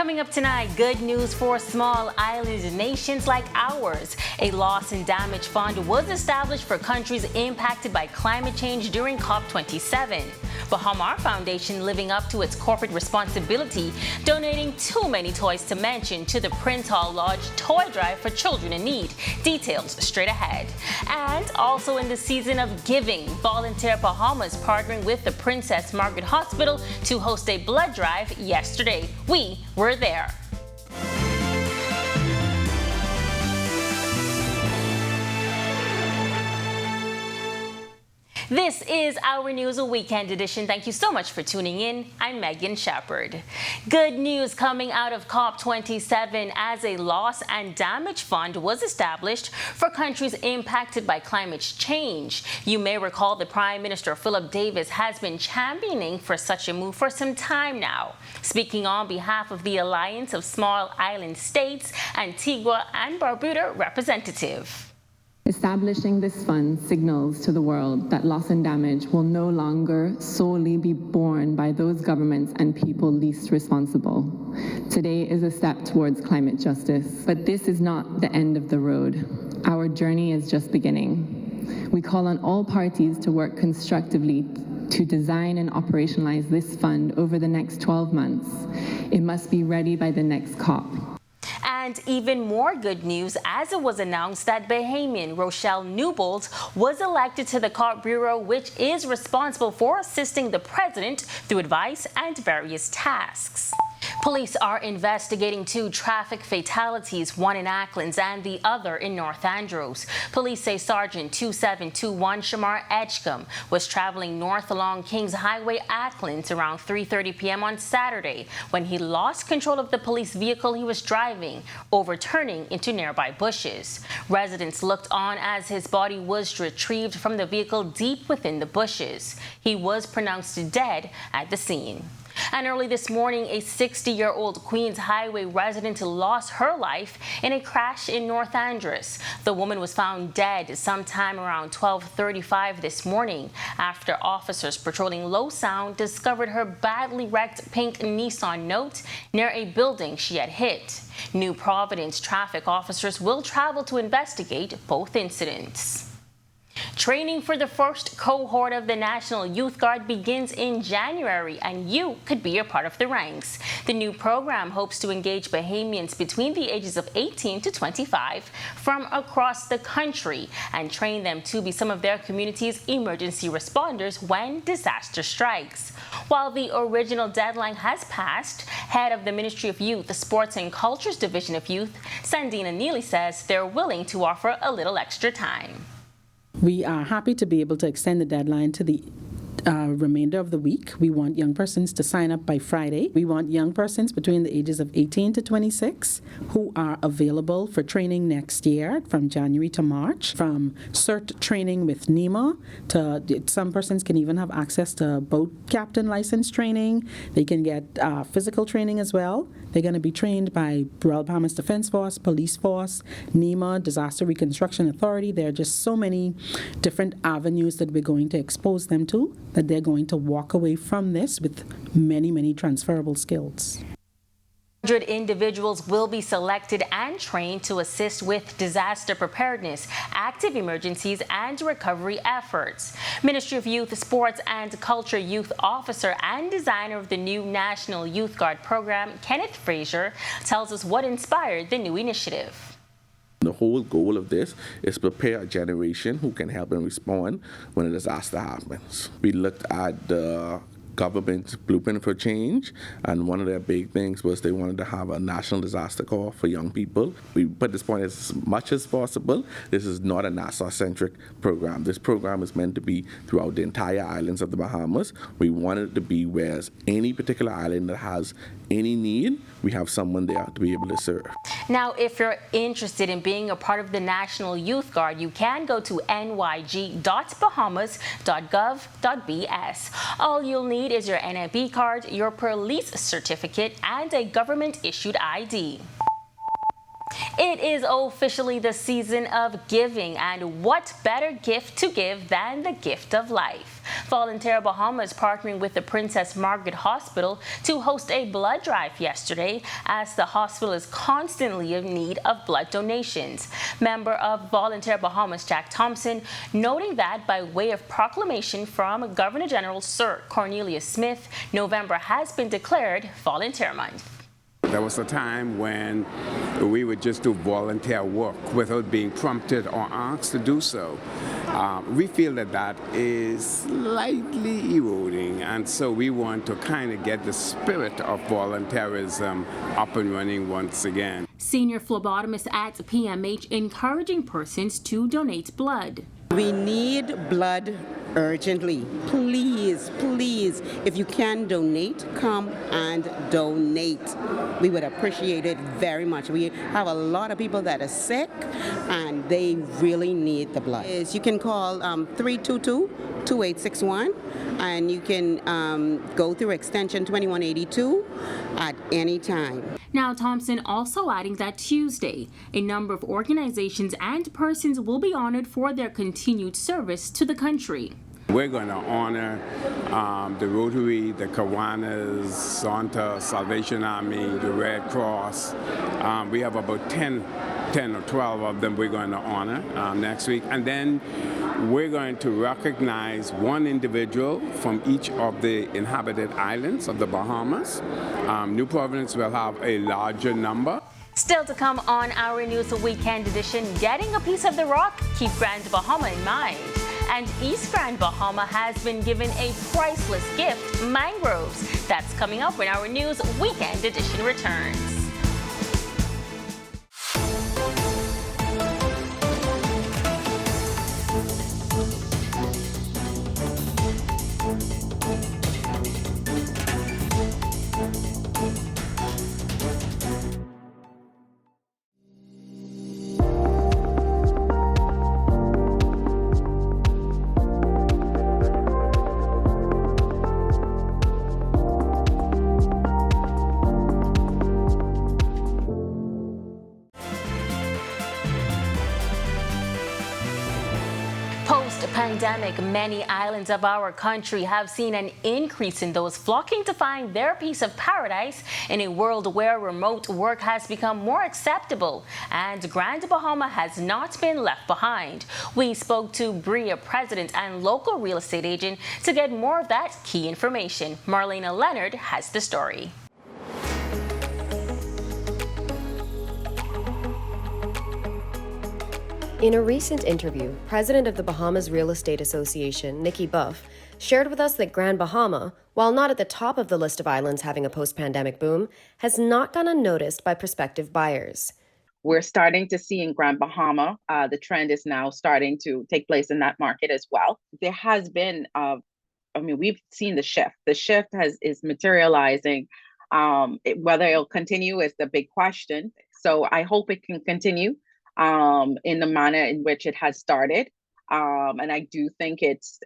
Coming up tonight, good news for small island nations like ours. A loss and damage fund was established for countries impacted by climate change during COP27. Bahama Foundation living up to its corporate responsibility, donating too many toys to mention to the Prince Hall Lodge toy drive for children in need. Details straight ahead. And also in the season of giving, Volunteer Bahamas partnering with the Princess Margaret Hospital to host a blood drive yesterday. We were there. This is Our News, a weekend edition. Thank you so much for tuning in. I'm Megan Shepard. Good news coming out of COP27 as a loss and damage fund was established for countries impacted by climate change. You may recall the Prime Minister Philip Davis has been championing for such a move for some time now. Speaking on behalf of the Alliance of Small Island States, Antigua and Barbuda representative. Establishing this fund signals to the world that loss and damage will no longer solely be borne by those governments and people least responsible. Today is a step towards climate justice, but this is not the end of the road. Our journey is just beginning. We call on all parties to work constructively to design and operationalize this fund over the next 12 months. It must be ready by the next COP. And even more good news as it was announced that Bahamian Rochelle Newbold was elected to the COP Bureau, which is responsible for assisting the president through advice and various tasks. Police are investigating 2 traffic fatalities, one in Acklands and the other in North Andros. Police say Sergeant 2721 Shamar Edgecombe was traveling north along Kings Highway, Acklands around 3:30 p.m. on Saturday when he lost control of the police vehicle he was driving, overturning into nearby bushes. Residents looked on as his body was retrieved from the vehicle deep within the bushes. He was pronounced dead at the scene. And early this morning, a 60-year-old Queens Highway resident lost her life in a crash in North Andros. The woman was found dead sometime around 12:35 this morning after officers patrolling Low Sound discovered her badly wrecked pink Nissan Note near a building she had hit. New Providence traffic officers will travel to investigate both incidents. Training for the first cohort of the National Youth Guard begins in January, and you could be a part of the ranks. The new program hopes to engage Bahamians between the ages of 18 to 25 from across the country and train them to be some of their community's emergency responders when disaster strikes. While the original deadline has passed, head of the Ministry of Youth, Sports and Cultures Division of Youth, Sandina Neely, says they're willing to offer a little extra time. We are happy to be able to extend the deadline to the remainder of the week. We want young persons to sign up by Friday. We want young persons between the ages of 18 to 26 who are available for training next year from January to March, from CERT training with NEMA to some persons can even have access to boat captain license training. They can get physical training as well. They're going to be trained by Royal Bahamas Defense Force, Police Force, NEMA, Disaster Reconstruction Authority. There are just so many different avenues that we're going to expose them to, that they're going to walk away from this with many, many transferable skills. 100 individuals will be selected and trained to assist with disaster preparedness, active emergencies, and recovery efforts. Ministry of Youth, Sports and Culture Youth Officer and designer of the new National Youth Guard program, Kenneth Frazier, tells us what inspired the new initiative. The whole goal of this is prepare a generation who can help and respond when a disaster happens. We looked at the government's blueprint for change, and one of their big things was they wanted to have a national disaster corps for young people. We put this point as much as possible. This is not a Nassau-centric program. This program is meant to be throughout the entire islands of the Bahamas. We want it to be where any particular island that has any need, we have someone there to be able to serve. Now, if you're interested in being a part of the National Youth Guard, you can go to nyg.bahamas.gov.bs. All you'll need is your NIB card, your police certificate, and a government-issued ID. It is officially the season of giving, and what better gift to give than the gift of life? Volunteer Bahamas partnering with the Princess Margaret Hospital to host a blood drive yesterday, as the hospital is constantly in need of blood donations. Member of Volunteer Bahamas Jack Thompson noting that by way of proclamation from Governor General Sir Cornelius Smith, November has been declared Volunteer Month. There was a time when we would just do volunteer work without being prompted or asked to do so. We feel that that is slightly eroding, and so we want to kind of get the spirit of volunteerism up and running once again. Senior phlebotomist at PMH encouraging persons to donate blood. We need blood urgently. Please, please, if you can donate, come and donate. We would appreciate it very much. We have a lot of people that are sick and they really need the blood. You can call 322-2861 and you can go through extension 2182 at any time. Now, Thompson also adding that Tuesday, a number of organizations and persons will be honored for their continued service to the country. We're going to honor the Rotary, the Kiwanis, Zonta, Salvation Army, the Red Cross. We have about 10 or 12 of them we're going to honor next week. And then we're going to recognize one individual from each of the inhabited islands of the Bahamas. New Providence will have a larger number. Still to come on Our News Weekend Edition, getting a piece of the rock, keep Grand Bahama in mind. And East Grand Bahama has been given a priceless gift, mangroves. That's coming up when Our News Weekend Edition returns. Post-pandemic, many islands of our country have seen an increase in those flocking to find their piece of paradise in a world where remote work has become more acceptable, and Grand Bahama has not been left behind. We spoke to Bria president and local real estate agent to get more of that key information. Marlena Leonard has the story. In a recent interview, President of the Bahamas Real Estate Association, Nikki Buff, shared with us that Grand Bahama, while not at the top of the list of islands having a post-pandemic boom, has not gone unnoticed by prospective buyers. We're starting to see in Grand Bahama, the trend is now starting to take place in that market as well. There has been, we've seen the shift. The shift is materializing. Whether it'll continue is the big question. So I hope it can continue in the manner in which it has started. And I do think it's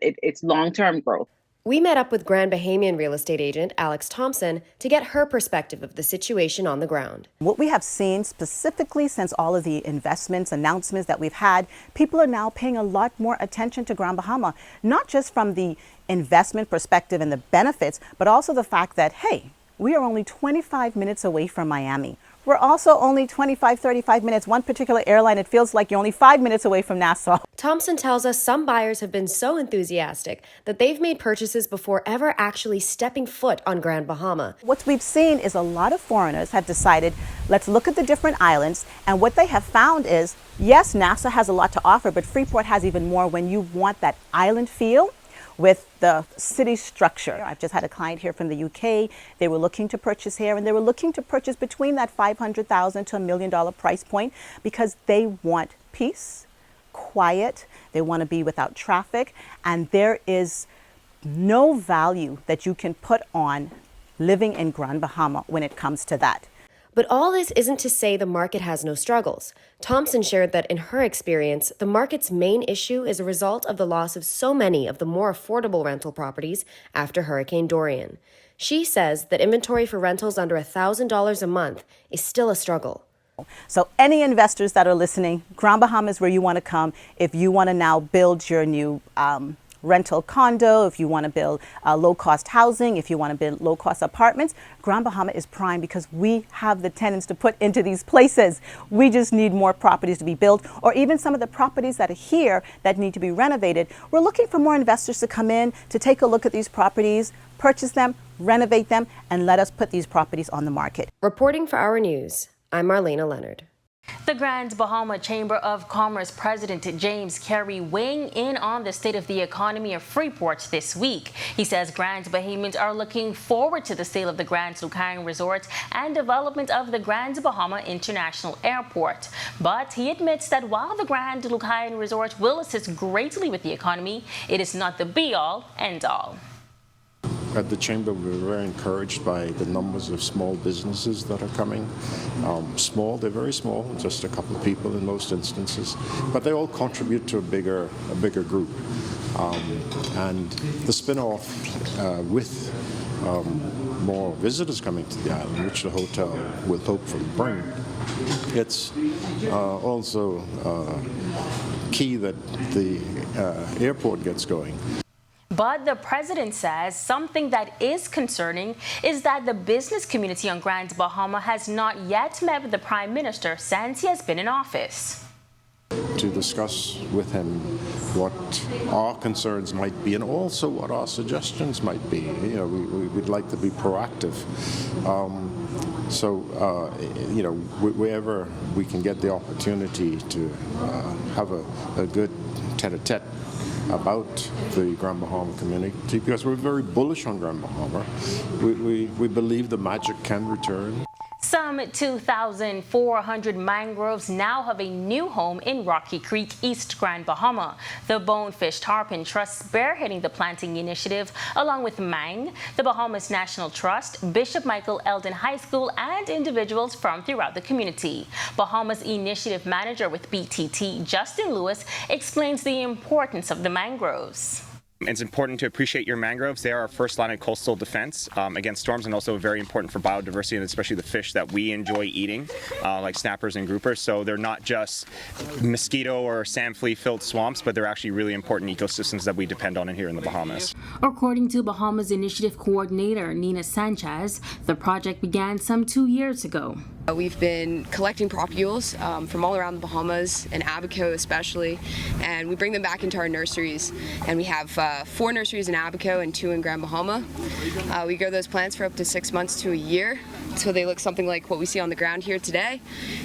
long-term growth. We met up with Grand Bahamian real estate agent Alex Thompson to get her perspective of the situation on the ground. What we have seen specifically since all of the investments, announcements that we've had, people are now paying a lot more attention to Grand Bahama, not just from the investment perspective and the benefits, but also the fact that, hey, we are only 25 minutes away from Miami. We're also only 25, 35 minutes. One particular airline, it feels like you're only 5 minutes away from Nassau. Thompson tells us some buyers have been so enthusiastic that they've made purchases before ever actually stepping foot on Grand Bahama. What we've seen is a lot of foreigners have decided, let's look at the different islands. And what they have found is, yes, Nassau has a lot to offer, but Freeport has even more when you want that island feel with the city structure. I've just had a client here from the UK. They were looking to purchase here, and they were looking to purchase between that $500,000 to $1 million price point because they want peace, quiet, they want to be without traffic, and there is no value that you can put on living in Grand Bahama when it comes to that. But all this isn't to say the market has no struggles. Thompson shared that in her experience, the market's main issue is a result of the loss of so many of the more affordable rental properties after Hurricane Dorian. She says that inventory for rentals under $1,000 a month is still a struggle. So any investors that are listening, Grand Bahama is where you want to come if you want to now build your new rental condo, if you want to build low-cost housing, if you want to build low-cost apartments. Grand Bahama is prime because we have the tenants to put into these places. We just need more properties to be built, or even some of the properties that are here that need to be renovated. We're looking for more investors to come in, to take a look at these properties, purchase them, renovate them, and let us put these properties on the market. Reporting for Our News, I'm Marlena Leonard. The Grand Bahama Chamber of Commerce President James Carey weighing in on the state of the economy of Freeport this week. He says Grand Bahamians are looking forward to the sale of the Grand Lucayan Resort and development of the Grand Bahama International Airport. But he admits that while the Grand Lucayan Resort will assist greatly with the economy, it is not the be-all, end-all. At the Chamber, we're very encouraged by the numbers of small businesses that are coming. Small, they're very small, just a couple of people in most instances, but they all contribute to a bigger group. And the spin-off with more visitors coming to the island, which the hotel will hopefully bring, it's also key that the airport gets going. But the president says something that is concerning is that the business community on Grand Bahama has not yet met with the Prime Minister since he has been in office. To discuss with him what our concerns might be and also what our suggestions might be. You know, we'd like to be proactive. Wherever we can get the opportunity to have a good tete-a-tete about the Grand Bahama community, because we're very bullish on Grand Bahama. We believe the magic can return. Some 2,400 mangroves now have a new home in Rocky Creek, East Grand Bahama. The Bonefish Tarpon Trust spearheading the planting initiative, along with MANG, the Bahamas National Trust, Bishop Michael Eldon High School, and individuals from throughout the community. Bahamas Initiative Manager with BTT, Justin Lewis, explains the importance of the mangroves. It's important to appreciate your mangroves. They are our first line of coastal defense against storms, and also very important for biodiversity, and especially the fish that we enjoy eating, like snappers and groupers. So they're not just mosquito or sand flea filled swamps, but they're actually really important ecosystems that we depend on here in the Bahamas. According to Bahamas Initiative Coordinator Nina Sanchez, the project began some 2 years ago. We've been collecting propules from all around the Bahamas, and Abaco especially, and we bring them back into our nurseries. And we have 4 nurseries in Abaco and 2 in Grand Bahama. We grow those plants for up to 6 months to a year, so they look something like what we see on the ground here today.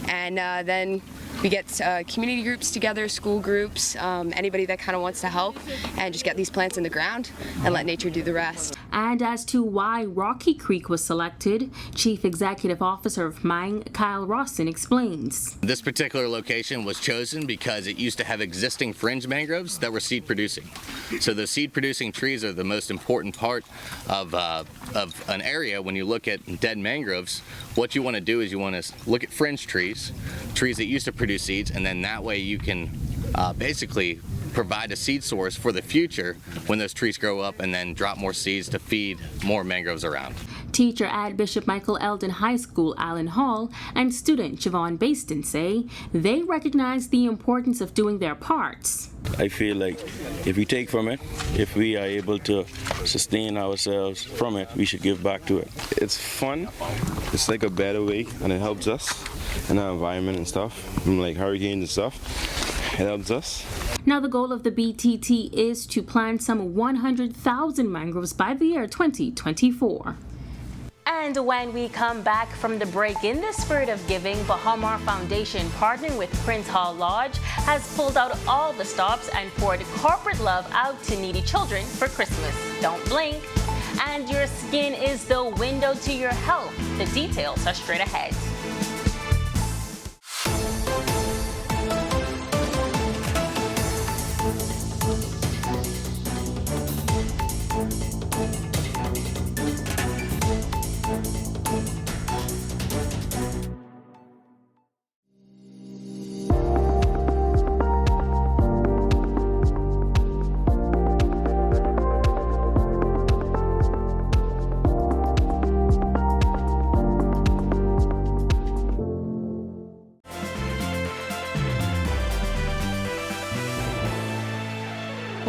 And then we get community groups together, school groups, anybody that kind of wants to help, and just get these plants in the ground and let nature do the rest. And as to why Rocky Creek was selected, Chief Executive Officer of MANG, Kyle Rawson, explains. This particular location was chosen because it used to have existing fringe mangroves that were seed producing. So the seed producing trees are the most important part of an area. When you look at dead mangroves, what you want to do is you want to look at fringe trees that used to produce seeds, and then that way you can basically provide a seed source for the future when those trees grow up, and then drop more seeds to feed more mangroves around. Teacher at Bishop Michael Eldon High School, Alan Hall, and student Siobhan Baston say they recognize the importance of doing their parts. I feel like if we take from it, if we are able to sustain ourselves from it, we should give back to it. It's fun. It's like a better way, and it helps us in our environment and stuff, from like hurricanes and stuff. It helps us. Now, the goal of the BTT is to plant some 100,000 mangroves by the year 2024. And when we come back from the break, in the spirit of giving, Bahamar Foundation, partnering with Prince Hall Lodge, has pulled out all the stops and poured corporate love out to needy children for Christmas. Don't blink. And your skin is the window to your health. The details are straight ahead.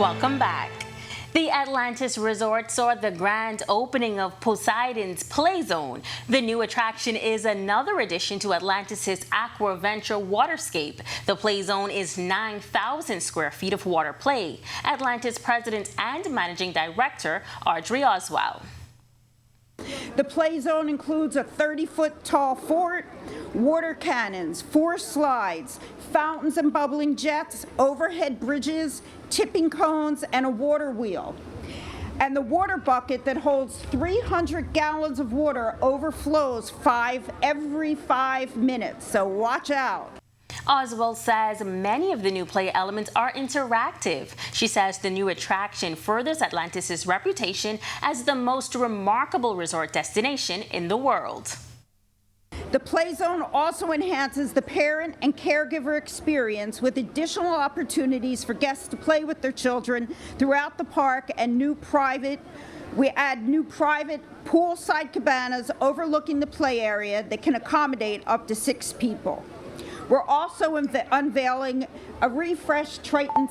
Welcome back. The Atlantis Resort saw the grand opening of POSEIDON'S PLAYZONE. The new attraction is another addition to Atlantis' AQUAVENTURE waterscape. The PLAYZONE is 9,000 square feet of water play. Atlantis President and Managing Director Audrey Oswald. The play zone includes a 30-foot tall fort, water cannons, 4 slides, fountains and bubbling jets, overhead bridges, tipping cones, and a water wheel. And the water bucket that holds 300 gallons of water overflows every 5 minutes, so watch out. Oswald says many of the new play elements are interactive. She says the new attraction furthers Atlantis' reputation as the most remarkable resort destination in the world. The play zone also enhances the parent and caregiver experience with additional opportunities for guests to play with their children throughout the park and we add new private poolside cabanas overlooking the play area that can accommodate up to 6 people. We're also unveiling a refreshed Triton.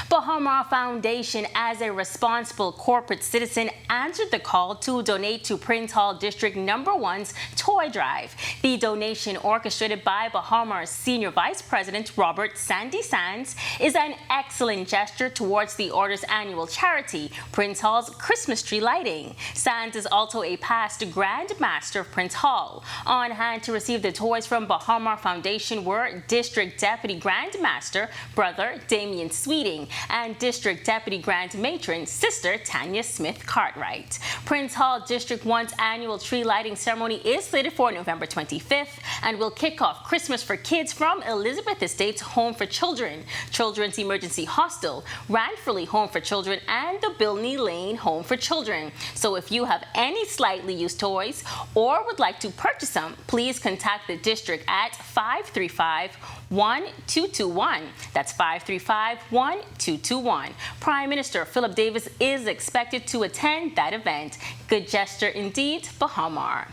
Bahama Foundation, as a responsible corporate citizen, answered the call to donate to Prince Hall District No. 1's toy drive. The donation, orchestrated by Bahamas Senior Vice President Robert Sandy Sands, is an excellent gesture towards the Order's annual charity, Prince Hall's Christmas tree lighting. Sands is also a past Grand Master of Prince Hall. On hand to receive the toys from Bahama Foundation were District Deputy Grand Master Brother Damian Sweeting and District Deputy Grand Matron Sister Tanya Smith Cartwright. Prince Hall District 1's annual tree lighting ceremony is slated for November 25th and will kick off Christmas for Kids from Elizabeth Estates Home for Children, Children's Emergency Hostel, Ranfurly Home for Children, and the Bilney Lane Home for Children. So if you have any slightly used toys or would like to purchase some, please contact the district at 535-1221. That's 535-1221. Prime Minister Philip Davis is expected to attend that event. Good gesture indeed, Bahama.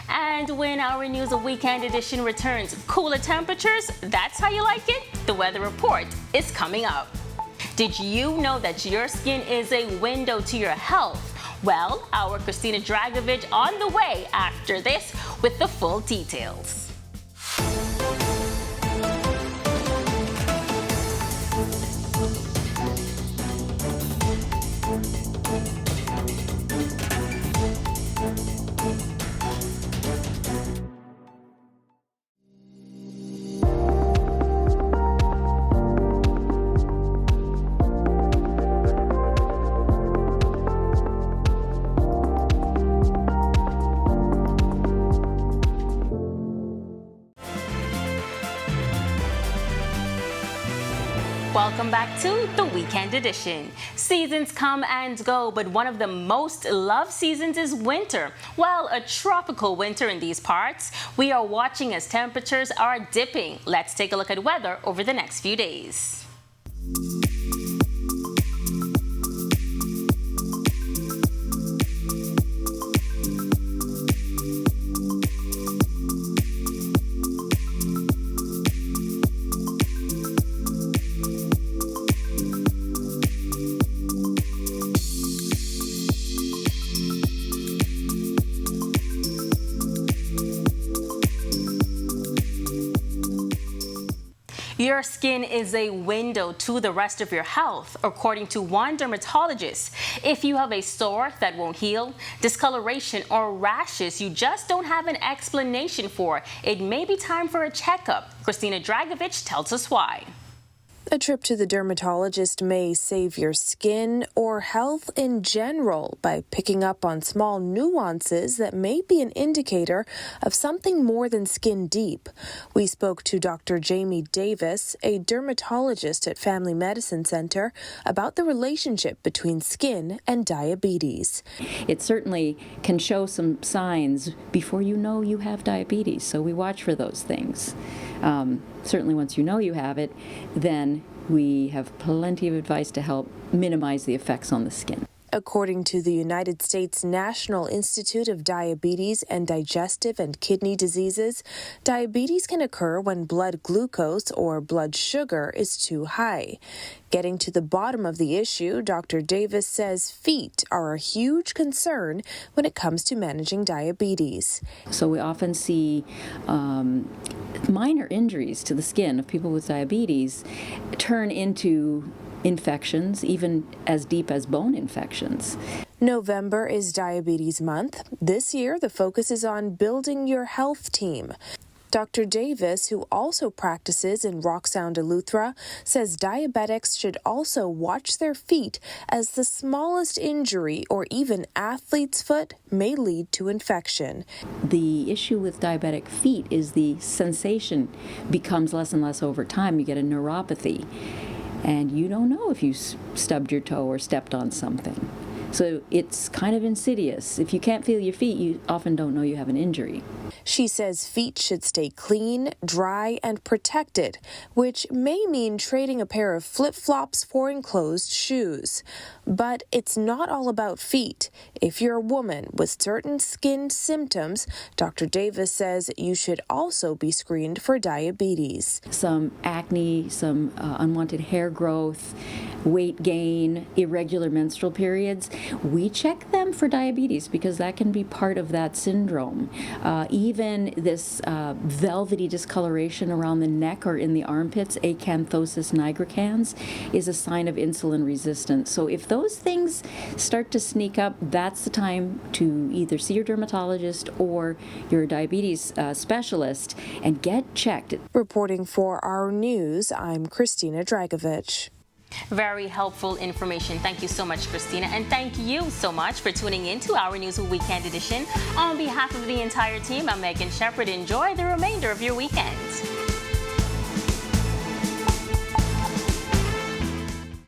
And when our news of weekend edition returns, cooler temperatures, that's how you like it? The weather report is coming up. Did you know that your skin is a window to your health? Well, our Christina Dragovich on the way after this with the full details. Welcome back to the Weekend Edition. Seasons come and go, but one of the most loved seasons is winter. Well, a tropical winter in these parts. We are watching as temperatures are dipping. Let's take a look at weather over the next few days. Your skin is a window to the rest of your health, according to one dermatologist. If you have a sore that won't heal, discoloration, or rashes you just don't have an explanation for, it may be time for a checkup. Christina Dragovich tells us why. A trip to the dermatologist may save your skin or health in general by picking up on small nuances that may be an indicator of something more than skin deep. We spoke to Dr. Jamie Davis, a dermatologist at Family Medicine Center, about the relationship between skin and diabetes. It certainly can show some signs before you know you have diabetes, so we watch for those things. Certainly once you know you have it, then we have plenty of advice to help minimize the effects on the skin. According to the United States National Institute of Diabetes and Digestive and Kidney Diseases, diabetes can occur when blood glucose or blood sugar is too high. Getting to the bottom of the issue, Dr. Davis says feet are a huge concern when it comes to managing diabetes. So we often see minor injuries to the skin of people with diabetes turn into infections, even as deep as bone infections. November is Diabetes Month. This year, the focus is on building your health team. Dr. Davis, who also practices in Rock Sound, Eleuthera, says diabetics should also watch their feet as the smallest injury or even athlete's foot may lead to infection. The issue with diabetic feet is the sensation becomes less and less over time. You get a neuropathy, and you don't know if you stubbed your toe or stepped on something. So it's kind of insidious. If you can't feel your feet, you often don't know you have an injury. She says feet should stay clean, dry, and protected, which may mean trading a pair of flip-flops for enclosed shoes. But it's not all about feet. If you're a woman with certain skin symptoms, Dr. Davis says you should also be screened for diabetes. Some acne, some unwanted hair growth, weight gain, irregular menstrual periods, we check them for diabetes because that can be part of that syndrome. Even this velvety discoloration around the neck or in the armpits, acanthosis nigricans, is a sign of insulin resistance. So if those things start to sneak up, that's the time to either see your dermatologist or your diabetes specialist and get checked. Reporting for Our News, I'm Christina Dragovich. Very helpful information. Thank you so much, Christina. And thank you so much for tuning in to Our News Weekend Edition. On behalf of the entire team, I'm Megan Shepherd. Enjoy the remainder of your weekend.